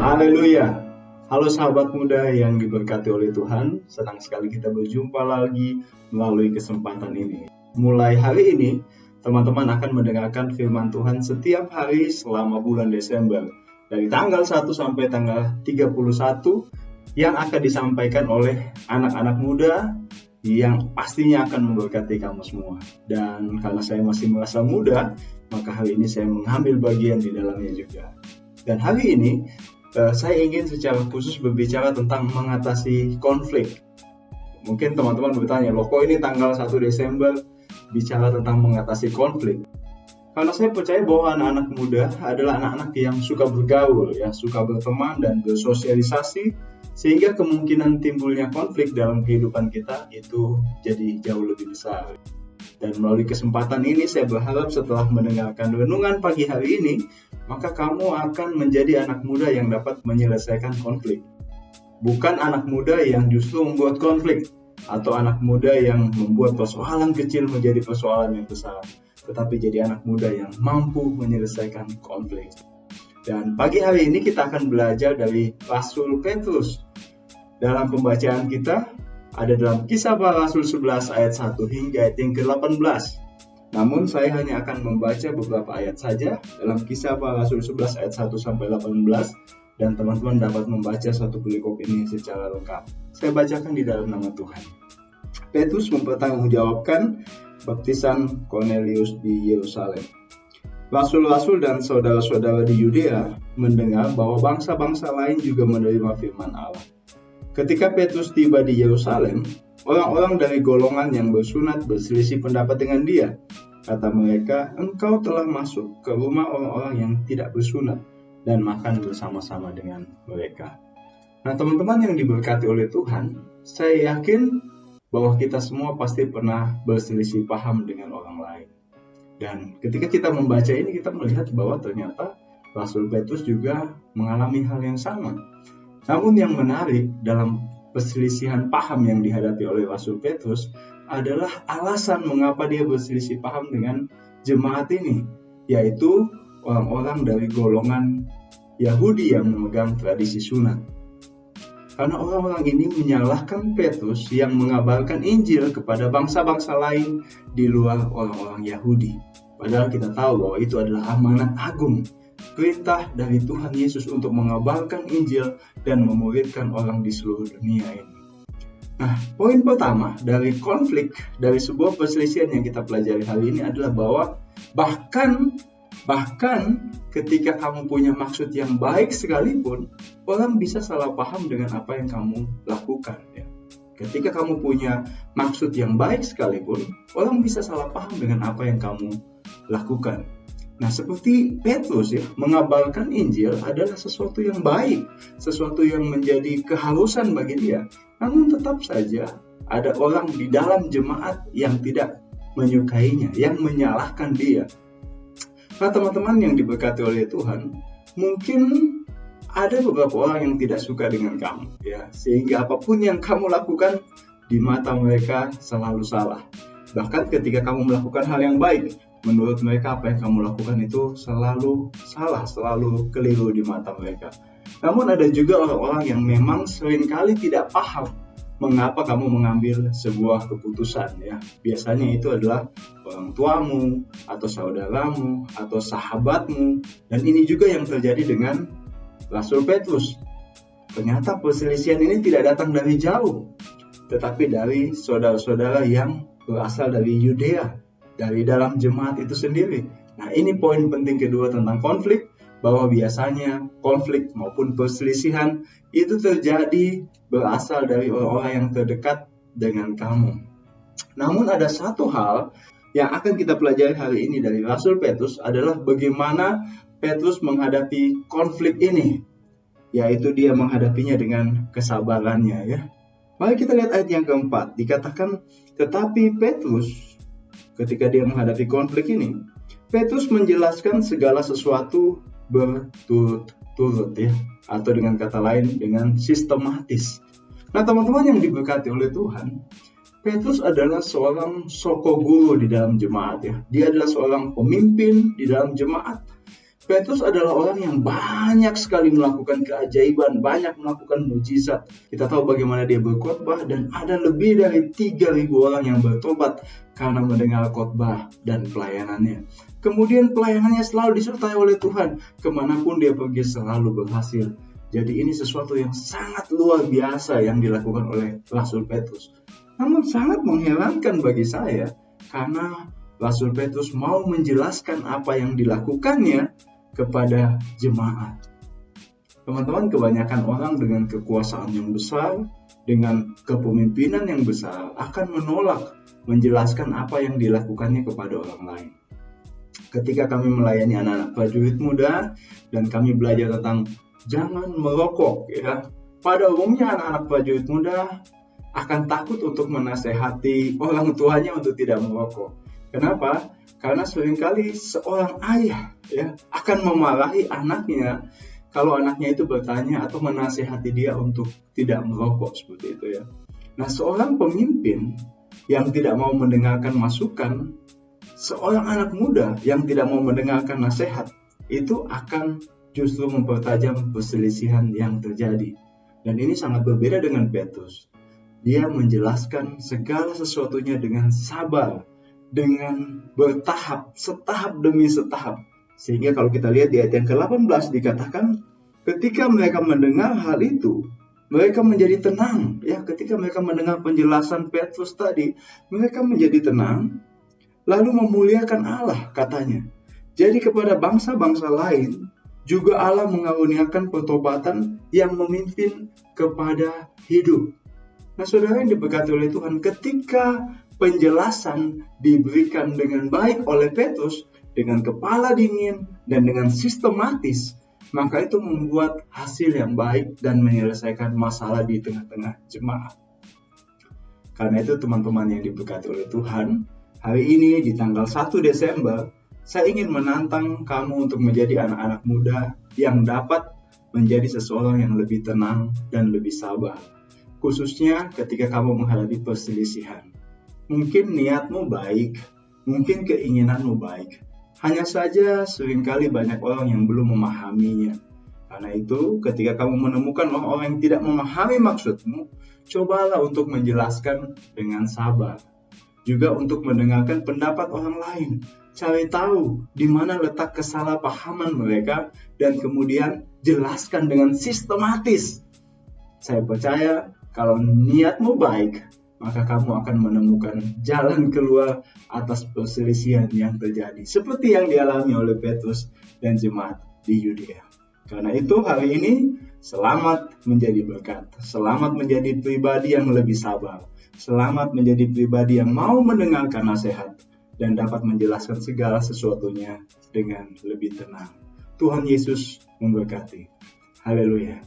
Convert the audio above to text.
Haleluya. Halo sahabat muda yang diberkati oleh Tuhan, senang sekali kita berjumpa lagi melalui kesempatan ini. Mulai hari ini, teman-teman akan mendengarkan firman Tuhan setiap hari selama bulan Desember. Dari tanggal 1 sampai tanggal 31 yang akan disampaikan oleh anak-anak muda yang pastinya akan memberkati kamu semua. Dan karena saya masih merasa muda, maka hari ini saya mengambil bagian di dalamnya juga. Dan hari ini, saya ingin secara khusus berbicara tentang mengatasi konflik. Mungkin teman-teman bertanya, loh kok ini tanggal 1 Desember bicara tentang mengatasi konflik? Karena saya percaya bahwa anak-anak muda adalah anak-anak yang suka bergaul, ya, suka berteman dan bersosialisasi, sehingga kemungkinan timbulnya konflik dalam kehidupan kita itu jadi jauh lebih besar. Dan melalui kesempatan ini saya berharap setelah mendengarkan renungan pagi hari ini, maka kamu akan menjadi anak muda yang dapat menyelesaikan konflik. Bukan anak muda yang justru membuat konflik, atau anak muda yang membuat persoalan kecil menjadi persoalan yang besar, tetapi jadi anak muda yang mampu menyelesaikan konflik. Dan pagi hari ini kita akan belajar dari Rasul Petrus. Dalam pembacaan kita, ada dalam Kisah Para Rasul 11 ayat 1 hingga ayat yang ke-18. Namun saya hanya akan membaca beberapa ayat saja dalam Kisah Para Rasul 11 ayat 1 sampai 18 dan teman-teman dapat membaca satu perikop ini secara lengkap. Saya bacakan di dalam nama Tuhan. Petrus mempertanggungjawabkan baptisan Cornelius di Yerusalem. Rasul-rasul dan saudara-saudara di Yudea mendengar bahwa bangsa-bangsa lain juga menerima firman Allah. Ketika Petrus tiba di Yerusalem, orang-orang dari golongan yang bersunat berselisih pendapat dengan dia. Kata mereka, engkau telah masuk ke rumah orang-orang yang tidak bersunat dan makan bersama-sama dengan mereka. Nah, teman-teman yang diberkati oleh Tuhan, saya yakin bahwa kita semua pasti pernah berselisih paham dengan orang lain. Dan ketika kita membaca ini, kita melihat bahwa ternyata Rasul Petrus juga mengalami hal yang sama. Namun yang menarik dalam perselisihan paham yang dihadapi oleh Rasul Petrus adalah alasan mengapa dia berselisih paham dengan jemaat ini, yaitu orang-orang dari golongan Yahudi yang memegang tradisi sunat. Karena orang-orang ini menyalahkan Petrus yang mengabarkan Injil kepada bangsa-bangsa lain di luar orang-orang Yahudi. Padahal kita tahu bahwa itu adalah amanat agung, perintah dari Tuhan Yesus untuk mengabarkan Injil dan memuridkan orang di seluruh dunia ini. Nah, poin pertama dari konflik, dari sebuah perselisihan yang kita pelajari hari ini adalah bahwa bahkan ketika kamu punya maksud yang baik sekalipun, orang bisa salah paham dengan apa yang kamu lakukan. Ya. Ketika kamu punya maksud yang baik sekalipun, orang bisa salah paham dengan apa yang kamu lakukan. Nah, seperti Petrus ya, mengabarkan Injil adalah sesuatu yang baik, sesuatu yang menjadi keharusan bagi dia. Namun tetap saja ada orang di dalam jemaat yang tidak menyukainya, yang menyalahkan dia. Nah, teman-teman yang diberkati oleh Tuhan, mungkin ada beberapa orang yang tidak suka dengan kamu, ya, sehingga apapun yang kamu lakukan di mata mereka selalu salah. Bahkan ketika kamu melakukan hal yang baik, menurut mereka apa yang kamu lakukan itu selalu salah, selalu keliru di mata mereka. Namun ada juga orang-orang yang memang seringkali tidak paham mengapa kamu mengambil sebuah keputusan, ya. Biasanya itu adalah orang tuamu, atau saudaramu, atau sahabatmu. Dan ini juga yang terjadi dengan Rasul Petrus. Ternyata perselisihan ini tidak datang dari jauh, tetapi dari saudara-saudara yang berasal dari Yudea, dari dalam jemaat itu sendiri. Nah, ini poin penting kedua tentang konflik, bahwa biasanya konflik maupun perselisihan itu terjadi berasal dari orang-orang yang terdekat dengan kamu. Namun ada satu hal yang akan kita pelajari hari ini dari Rasul Petrus adalah bagaimana Petrus menghadapi konflik ini, yaitu dia menghadapinya dengan kesabarannya, ya. Mari kita lihat ayat yang keempat, dikatakan, tetapi Petrus ketika dia menghadapi konflik ini, Petrus menjelaskan segala sesuatu berturut-turut, ya, atau dengan kata lain dengan sistematis. Nah, teman-teman yang diberkati oleh Tuhan, Petrus adalah seorang soko guru di dalam jemaat, ya. Dia adalah seorang pemimpin di dalam jemaat. Petrus adalah orang yang banyak sekali melakukan keajaiban, banyak melakukan mujizat. Kita tahu bagaimana dia berkhotbah dan ada lebih dari 3.000 orang yang bertobat karena mendengar khotbah dan pelayanannya. Kemudian pelayanannya selalu disertai oleh Tuhan. Kemanapun dia pergi selalu berhasil. Jadi ini sesuatu yang sangat luar biasa yang dilakukan oleh Rasul Petrus. Namun sangat mengherankan bagi saya karena Rasul Petrus mau menjelaskan apa yang dilakukannya kepada jemaat. Teman-teman, kebanyakan orang dengan kekuasaan yang besar, dengan kepemimpinan yang besar, akan menolak menjelaskan apa yang dilakukannya kepada orang lain. Ketika kami melayani anak-anak prajurit muda dan kami belajar tentang jangan merokok, ya. Pada umumnya anak-anak prajurit muda akan takut untuk menasehati orang tuanya untuk tidak merokok. Kenapa? Karena seringkali seorang ayah ya akan memarahi anaknya kalau anaknya itu bertanya atau menasehati dia untuk tidak merokok seperti itu ya. Nah, seorang pemimpin yang tidak mau mendengarkan masukan, seorang anak muda yang tidak mau mendengarkan nasihat, itu akan justru mempertajam perselisihan yang terjadi. Dan ini sangat berbeda dengan Petrus. Dia menjelaskan segala sesuatunya dengan sabar, dengan bertahap, setahap demi setahap. Sehingga kalau kita lihat di ayat yang ke-18 dikatakan, ketika mereka mendengar hal itu, mereka menjadi tenang. Ya, ketika mereka mendengar penjelasan Petrus tadi, mereka menjadi tenang, lalu memuliakan Allah, katanya. Jadi kepada bangsa-bangsa lain, juga Allah mengaruniakan pertobatan yang memimpin kepada hidup. Nah, saudara yang diberkati oleh Tuhan, ketika penjelasan diberikan dengan baik oleh Petrus, dengan kepala dingin dan dengan sistematis, maka itu membuat hasil yang baik dan menyelesaikan masalah di tengah-tengah jemaat. Karena itu teman-teman yang diberkati oleh Tuhan, hari ini di tanggal 1 Desember, saya ingin menantang kamu untuk menjadi anak-anak muda yang dapat menjadi seseorang yang lebih tenang dan lebih sabar. Khususnya ketika kamu menghadapi perselisihan. Mungkin niatmu baik, mungkin keinginanmu baik. Hanya saja seringkali banyak orang yang belum memahaminya. Karena itu, ketika kamu menemukan orang-orang yang tidak memahami maksudmu, cobalah untuk menjelaskan dengan sabar. Juga untuk mendengarkan pendapat orang lain. Cari tahu di mana letak kesalahpahaman mereka dan kemudian jelaskan dengan sistematis. Saya percaya kalau niatmu baik, maka kamu akan menemukan jalan keluar atas perselisihan yang terjadi. Seperti yang dialami oleh Petrus dan jemaat di Yudea. Karena itu hari ini, selamat menjadi berkat. Selamat menjadi pribadi yang lebih sabar. Selamat menjadi pribadi yang mau mendengarkan nasihat dan dapat menjelaskan segala sesuatunya dengan lebih tenang. Tuhan Yesus memberkati. Haleluya.